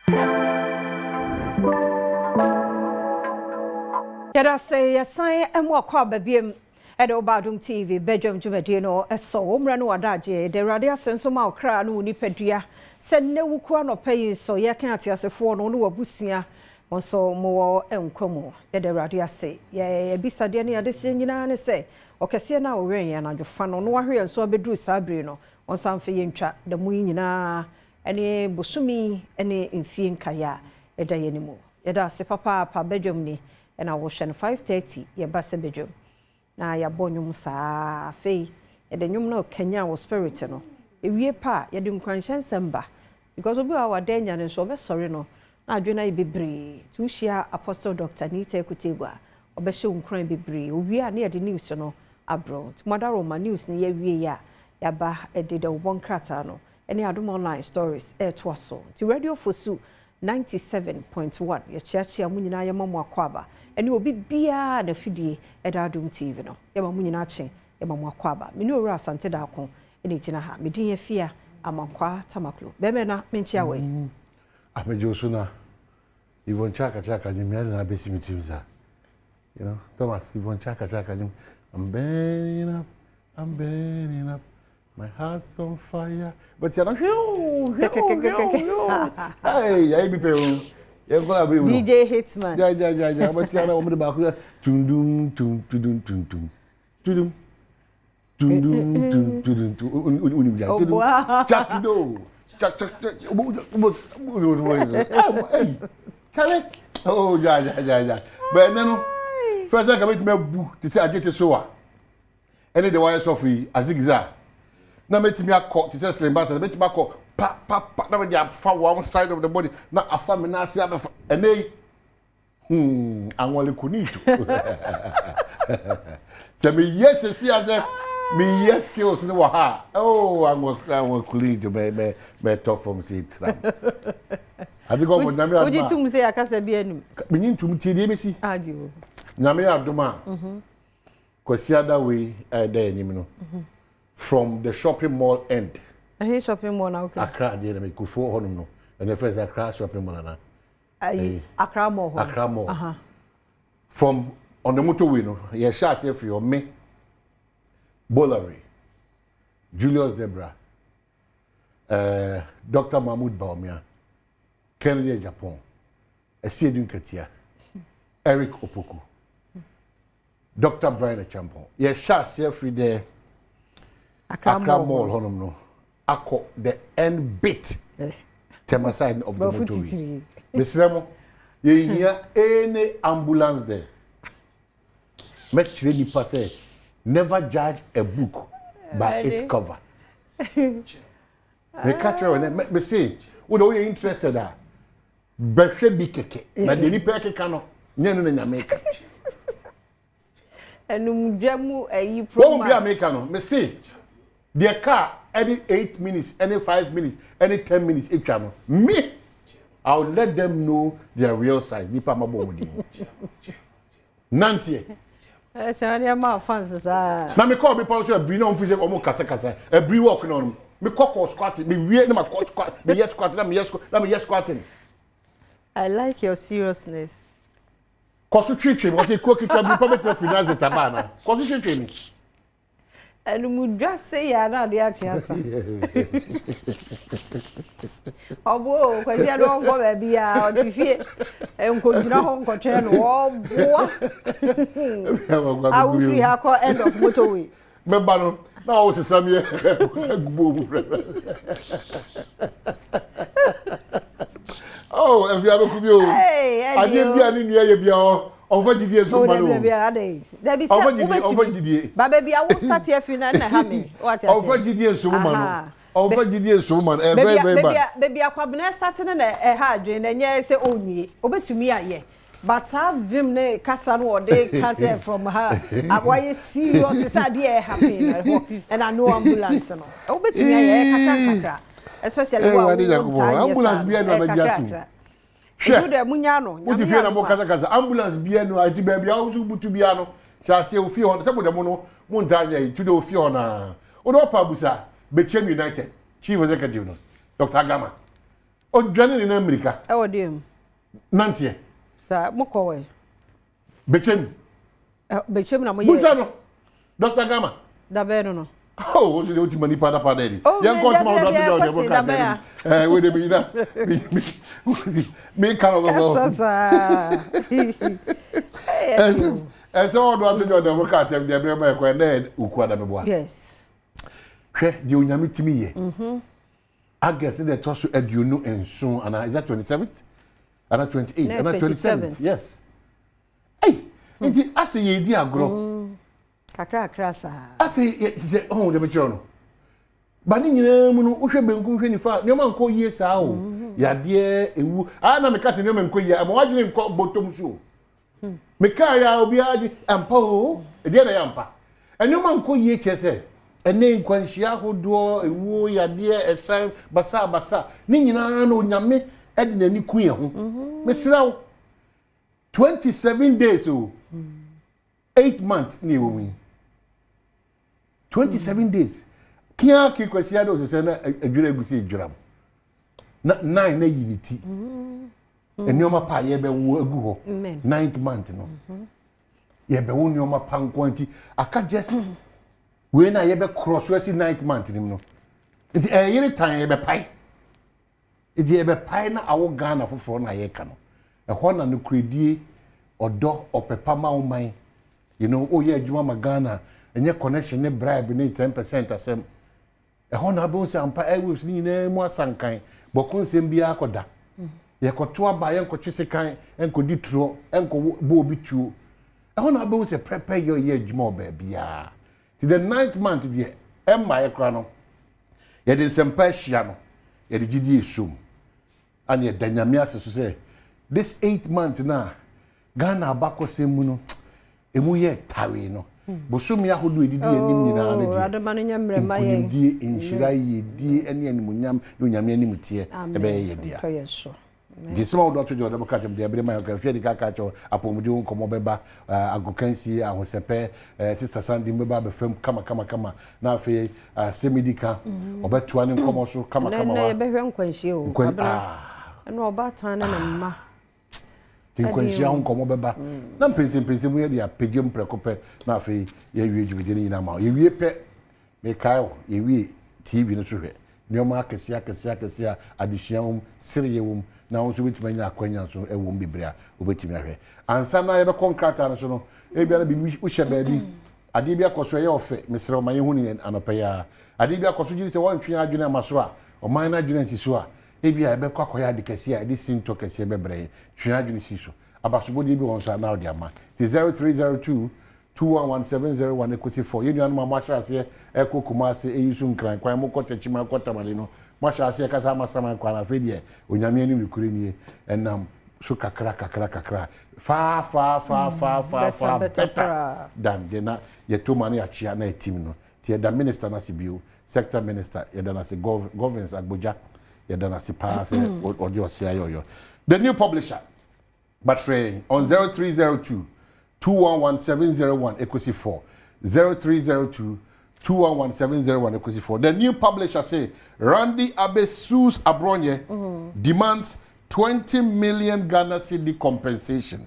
Yada say ya sign and walk up babiem at Adom TV bedroom jumadino a so umran wadaje the radia senso ma okra no ni pedua se ne wukua no pay so ya kan atiase fo no no wabusia onso mo enkomo the radia say ya bisade ne ade se nyina ne se okese na owen ya na dwofa no no wahwe enso bedru sabre no onsan fe yentwa da mu nyina ene bosumi ene mfie nkaya eda yenimu yada se papa pa bedroom ni and I was 5:30 ye basa bedroom na ya bonyum saa fei e de nyum no Kenya was spirit no e wie pa ye de nkwanshan samba because obi wa wadanya ne so be sorry no na adwena bebre tu hia apostle Dr. Nita Ekutegwa obehye nkran bebre owie a na ye de news no abroad modern ma news ne ye wie ya ba e de the one krata no ene Adom online stories e to so ti radio fosu 97.1 ye chiachia munyina ye mamu akwaba ene obi bia na fidie e da Adom TV no ye mamu nyina che ye mamu akwaba me no ora asante da kon ene gina ha me din ye fia amankwa tamaklo be me na me nchia we amejo so na Yvonne chaka nyumia na besi mitimza you know Thomas Yvonne chaka nyum I'm burning up my heart's on fire but you're not hey I be pay DJ Hitman ja but you're not omre ba ku tundum chak hey chale oh ja but no first I come to me bu to say agete so a any the wire sofi azigza na metimi akọ to say slim bass metimi akọ pa na me dey fa one side of the body na afa me na ase afa enei anwole kunito se me yes see as me yes skills no wa ha oh anwole kunito me tough from say tram adi go mo na me oji tum say akasa bi anum me ntum tie dey besi adio na me adoma kwasi other way there enim no from the shopping mall end shopping mall na okay Accra dey na me kufo honum no and the first Accra shopping mall na Accra mall from on the motorway no ye sha say for me Bolari Julius Debra Dr. Mahmoud Baumia Kennedy Japan Esiedun Katia Eric Opoku Dr. Brian Champon ye sha say free there Accra mall honum no akọ the end bit tema side of the motorway Mesremo ye here any ambulance there make sure ni pass never judge a book by its cover me catch when me say we do you interested ah behwe bi keke na de ni pe keka no nye no na nyameka enum dwamu ayi promise won't be America no me say their car any 8 minutes any 5 minutes any 10 minutes each no me I'll let them know their real size nipa mabo mudi nantie Chania ma fans sa na me call me policy abri na onfise omo kasa abri work no me kokko squat me wie na ma squat me yes squat na me yes squatting I like your seriousness kosu twetwe mo say ko kita bi public finance tabana kosu twetwe mi enu mu dwa say ya na de atiasa obo kwasi ado onko ba bia otifie enkodina ho nkotwe no obo awu free ha ko end of motorway me ba no na o se samie gbo bu oh if you have a kubio ade bia ni nua ye bia onfa gidie so ma no da bi say onfa gidie baba bia wo start here fi na ha me what onfa gidie so ma no onfa gidie so ma very bad baby akwabena start na ha adwen na nye se onwie obetumi aye but have vim ne kasa no ode kasa from her why serious say dey happy and I know ambulance no obetumi aye kaka especially ambulance bia no abadia Sure. De munya no. Uti fie na mo kasa ambulance bia no ati ba bia wo butu bia no. Sha se ofie ho se mo de mo no montanya yi tu de ofie ho na. O do pa busa Bechem United Chief Executive no Dr. Agama. Odwane ni na America. E odiem. Nantie. Sa mokowe. Bechem. Bechem na moye. Musa no. Dr. Gama. Da be no. Oh, what's the ultimate mani pada pada ni? Yan ko ti ma do do we dey be na. Me kan go. So all do do do broadcast dem dey be ma ko na uku ada be boa. Yes. Hwe di onyame timi ye. August the tosu eduno enso and is that 27th? And 28th? And 27th? Yes. Hey, nti ase ye di agro. Kakra sa. Ase ye say oh de becho no. Ba ni nyina mu no wo hwe benku hwe nifa ne ma nko yie saa o. Ya de ewu. Na me ka se ne ma nko yie, ama wadwene nko botom so. Me ka ya obi agi ampa o. E de na ya ampa. Ene ma nko yie chese. Ene nkwanhia hodo ewu ya de esan basa ni nyina na onyame e de nani ku ye ho. Me sirawo 27 days o. 8 months ni wo 27 days. Kia ki kwesi ado se na adwira egusi edwuram. Na 9 na unity. Enioma pa ye be wo agu ho. 9th month no. Ye be wo nioma pa nkwanti aka just we na ye be cross we 9th month nim no. Nti yere tan ye be pai. Nti ye be pai na awo Ghana foforo na ye ka no. Ho na no kredie odo opepa ma woman. You know, oh yeah, Juma Magana, and your connection, ne bribe, ne 10% asem. A honor bones and pa was ni more sankai, but consem be akoda. Ye kotua by Uncle Chisekai, and could ditro, Uncle Bobby too. A honor bones prepare your year more baby. To the 9th month, dear, my crono. Yet in some Persiano, yet the GD sum. And yet Danyamias to say, this 8 months now, Ghana bako semuno. Emu ye tawe no bosomi ahodo edidi anim nyina na di adama no nyamre ma ye di enhira ye di ene animunyam no nyame anim tie e be ye dia gisema odo to jodo baka tem dia bere ma ka fie di kaka cho apomudi nkomo beba agokansi ahosepe sister Sandy beba be fam kama na afi semidika obetua ne nkomo so kama na ye be hwe nkwanhie o na obatan na mma Tinkwashia nkomo beba na mpense mu ye dia pegem prekope na afi ye wie djumede ni na ma ye wie pe me kai ye wie TV no so hwe nioma akese adehia siriye na won so betima nya akwanya so e won bibria obetimi ahwe ansa na ye be contractor no so no e bia na bi uhye ba bi ade bi akoso ye ofe mesere o man ye hu ni anopa ya ade bi akoso giri se won twe adwene amaso a o man na adwene nsiso a ebia ebe kwa koya de kese a de sinto kese bebre twa adwene siso abasobo de bi won so na odi ama 0302 211701 equity 4 yenu anu ma hwa ase ekokuma ase eyisu nkran kwan mo kotachima kotamale no mo hwa ase kasa masama kwa na fedie onyame ani mikure nie enam so kakra fa better than dena ye to mani achia na team no tie da minister na sibio sector minister ye da na se governance agboja ye da na se pass odi osia yoyo the new publisher but free on 0302 211701 equity 4 0302 211701 equity 4 the new publisher say Randy Abbey sues Abronye demands 20 million Ghana cedi compensation.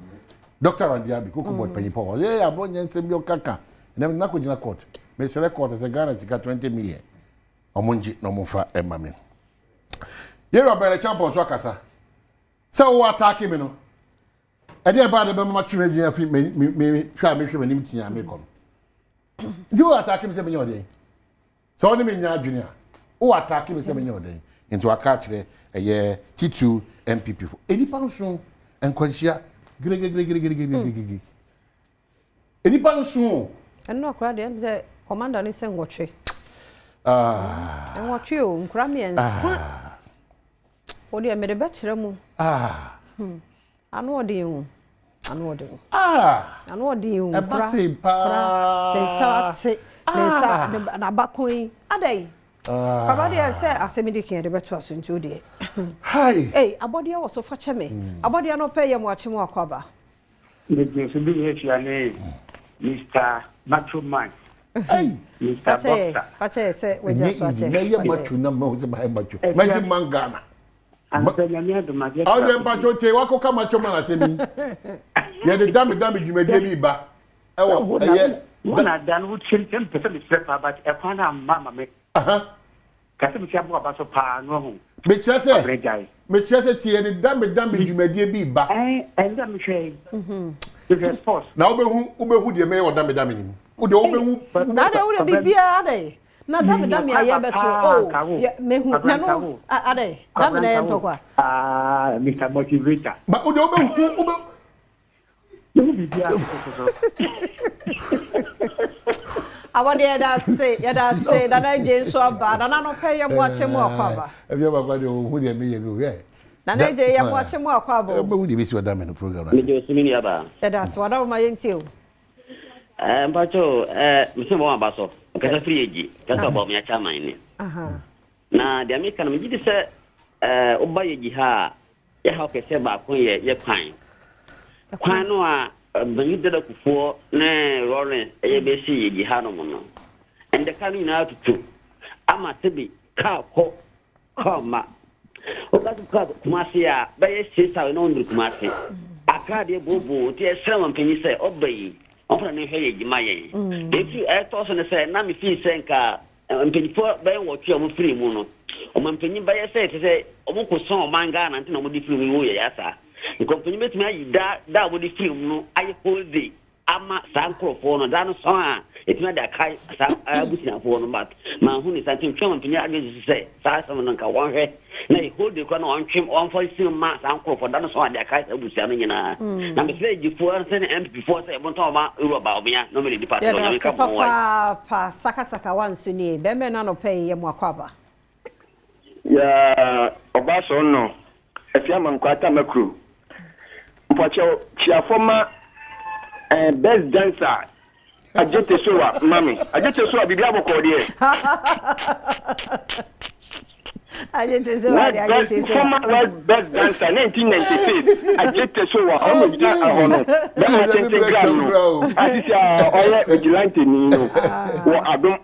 Dr. Randy Abbey kuku board penny power Abronye nsembio kaka na ko jina court me select court as Ghana sika 20 million omonji no mofa emame yero bele champions wakasa so what attack me no ade e ba de be ma twere dwun afi me hwa me hwe manim tia me kom do attack me se me nyode so oni me nya adwun a o attack me se me nyode into aka kire eye T2 MPP fo eni panso enkwanhia gregregregregregregregregre eni panso eno akra de be commander ni se ngotwe ngotwe o nkra me ensa odi e me de be kire mu anu odin anu odin nkra Lesa na bakoi adai abodi say asemidi kin de beto asunti odi hi abodi e wo so fa cheme abodi no pay ye mo ache mo akwaba the so be here Mr. Macho Man Mr. Boxer Pache say we just watch me ye macho na mo se ba macho Magic Man Ghana Antenya do ma. How dem pacho te wa ko ka macho man asemi. Ye de dam dwumade bi ba. E wo eye One dan would change 10% step about a corner mama me. Kasi mi abo abaso pa no ho. Me chese tie de dam dwumade bi ba. Enda mi hwe. Because force. Na obehu de me wo dam ni mu. Wo de obehu. Na de wo de bibia ade. Na dam ya beto oh mehu na no ade dam na ento kwa Mr. Motivator ba o de obehu awade ya say na je so aba na no pay ya mo ache mo akwaba e bi ba de ohu de me ye no we na je ya mo ache mo akwaba obehu de be si dam no program na me je simini aba ya da so wada ma yenti o mpacho mse mo abaso kasa free eji kasa ba me acha man ni na de America na me gidi se oba yeji ha ya ha kese ba kon ye kwan no a banyi de kufuo na rollin ye be si yeji ha no mo no ende kanu na tutu ama tebi ka ko koma o ka kumasi a ba ye sisa no ndur kumasi akade bobo ti e sema mpanyi se obayi ofra ne hwe yeji maye defi to so ne se na me fi se nka mpanyi fo ba ye wo twa mo free mu no o mpanyi ba ye se o mo ko son o manga na ntina mo di free mu wo ye yasa nkompanyi betumi ayi da wo di free mu no ayi holiday ama sankrofo no da no so a etuma da kai sa abutina fo no but ma hu ni santim twam mpanyi age se sa sam no nka won hwe na i holiday ko no on twem on fo sim ma sankrofo da no so a da kai abutia no nyina na me say gifo an se MP before say bon to ma euro ba obia no me di part no nyame ka mo wa pa saka wansu ni be me na no pay ye mo akwaba ya obaso no afia man kwata makru mpacho chiafoma best dancer ajete sowa mami ajete sowa bibia bokode ajete sowa best dancer 1996 ajete sowa o me ja ahono da ma tente gram no asisia oye vigilante ni no wo Adom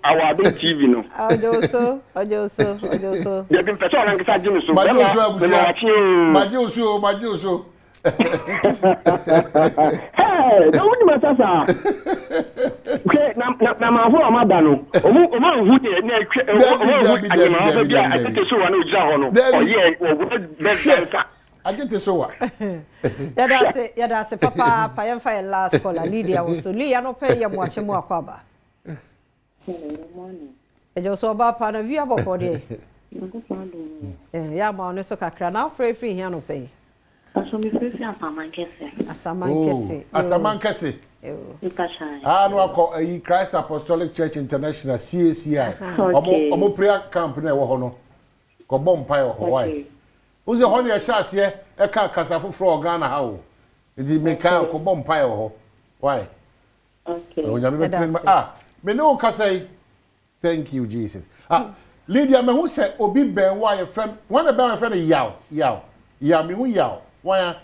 TV no ojoso de bin person an kisa jinu so maji oso hey, don't you matter, okay, na mahu amadano. Omo hu de na I think so one o jira hono. Oh yeah, best dancer. I get so what. Ya da se papa pa yem fa last caller Lydia wo so Lydia no pay yem wache mo akwaba. Ejo so ba pa na via boko de. Ya ma ono so kakra na free here no pay. So me free Asaman kese. No akọ Christ Apostolic Church International CACI. Omo prayer camp na wo ho no. Ko bom pai ho why. Uze ho ne sha ase e ka kasa foforo Ghana ha wo. Idi me ka ko bom pai ho. Why? Okay. Me no kasa. Thank you Jesus. Lydia me who say obi ben wa your friend. One about my friend yaw. Ya me hu yaw. Why?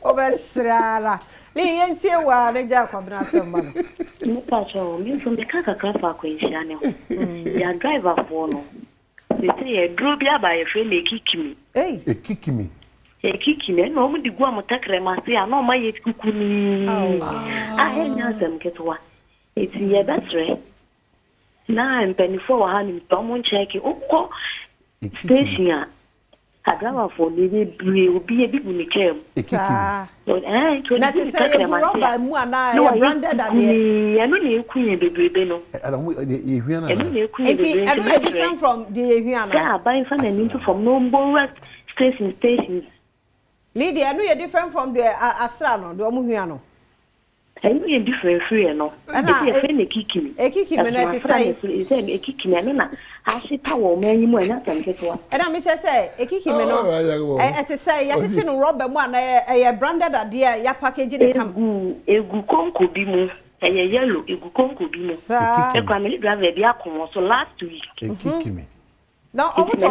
Obesrala. Li yentie wa ne ja kwabna asema no. Mupacho, mi from the kaka krafa kwensha ne ho. Ya driver for no. They say dro bia ba ye friend e kikimi. Hey, E kikimi no mu di gwa mutakre ma se ana ma ye kukuni. Nya sem ketwa. Eti ye betre. Na mpenifo wa hanim to mo check ukọ station Agama for the be a big unique. Na te say you roba mu ana ya branded and I know you queen baby no. I don't know different from the Ehuana. Yeah, buying fan and into from no stations. Lydia, I know you're different from the Astrano, the Omuhiano. I know you're different free no. And I friend a kicking. A kicking minute say is a kicking and I see power man you and nothing get one. And I mean to say a kicking no. I to say yes in Robert one a branded idea ya packaging it come. A good could be moved. A yellow, a good could be moved. A family driver be a so last week. Kick me. No, one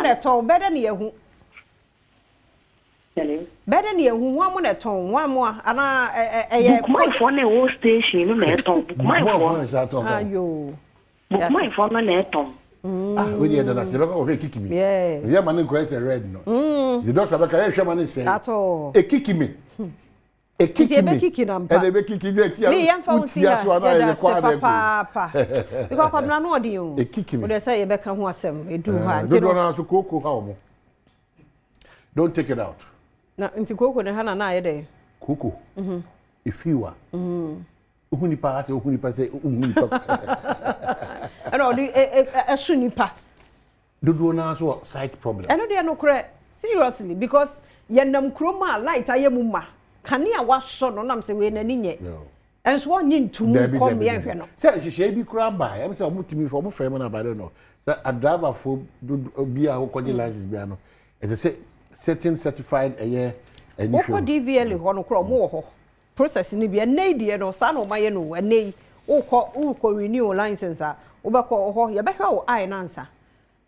at all better than you. Better near who 1 minute on 1 more and my phone a whole station no my phone is at all. You Book my phone on etom. When you done say look of kick me. Yeah man increase red no. The doctor back I share man say. At all. E kick me. E kick me. And they be kick it here. Me yan fa untia so na ye kwa na papa. Because kwa na no odi o. E kick me. We dey say ye be ka ho asem edu ha. Nti no na so koko ha omo. Don't take it out. Na nti koko ne ha na ye dey. Koko. If you are. Uhunipa say uhunipa. And all the a sunipa. Do na so side problem. And they no correct. Seriously, because yenam kroma light ayemuma. Kania was son on am say we na ninye. And so one yin to come here no. Say she be kura buy. Am say omutimi for mo frame na ba no. Say a driver for be a koji license be no. It say certain certified a year and you. What DVL ho no kro mo ho. Process ni be na die no sa no maye no anei. Uko renew license a ubako ho ye be hwa wo ai na nsa.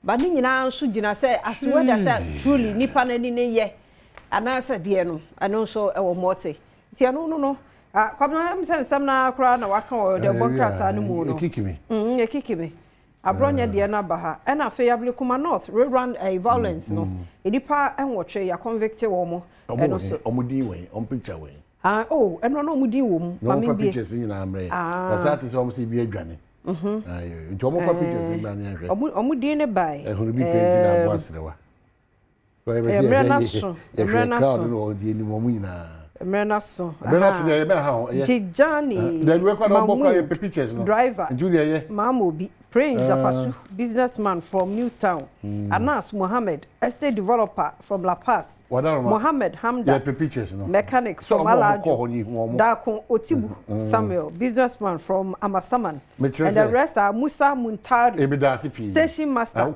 Ba ni nyina nso gina say as to whether say truly nipa na ni ne ye. Anasa die no ano so e wo mote ti ano no kwabna am sen sam na kra na waka o de contract anu mu no e kikimi Abronye die na baha e na fe yable kuma north rerun violence no enipa enwotwe ya convicted wo mo eno so omudi we on picture we eno no omudi wo mu ma me bi pictures nyina amre da sati so omsi bi adwane ayo nti omo fa pictures nyina ne ahwe omudi ne bai e hunu bi paint na abo asrewa Emrenaso Tijani driver Mamobi Prince Dapasu businessman from Newtown Anas Mohammed estate developer from La Paz Mohammed Hamda mechanic from Alajo Dako Otibu Samuel businessman from Amasaman and the rest are Musa Muntari station master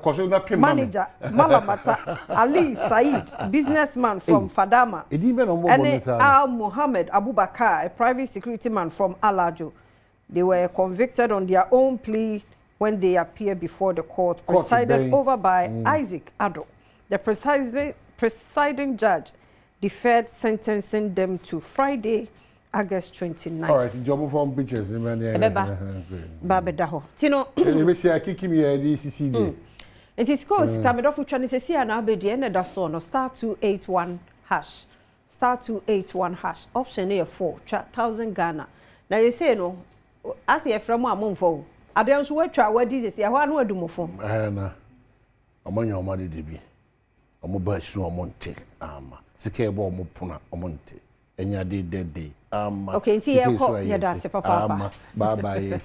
manager Malamata Ali Said businessman from Fadama and Al Mohammed Abubakar a private security man from Alajo. They were convicted on their own plea when they appeared before the court presided over by Isaac Adom. The presiding judge deferred sentencing them to Friday, August 29th. All right, job from pictures. Babedaho. Tino. It is called Kamedofu Chanisi and Abedi and that's on star 281 hash. Star 281 hash. Option A4, 1,000 Ghana. Now you say no, as you from a month for. I don't swear to what this is. I want to do more for. Na. Among your money DB. Omo ba su omonte. Sike bo omo puna omonte. Enya de day. Okay, nti e ko ya da se papa. Bye bye.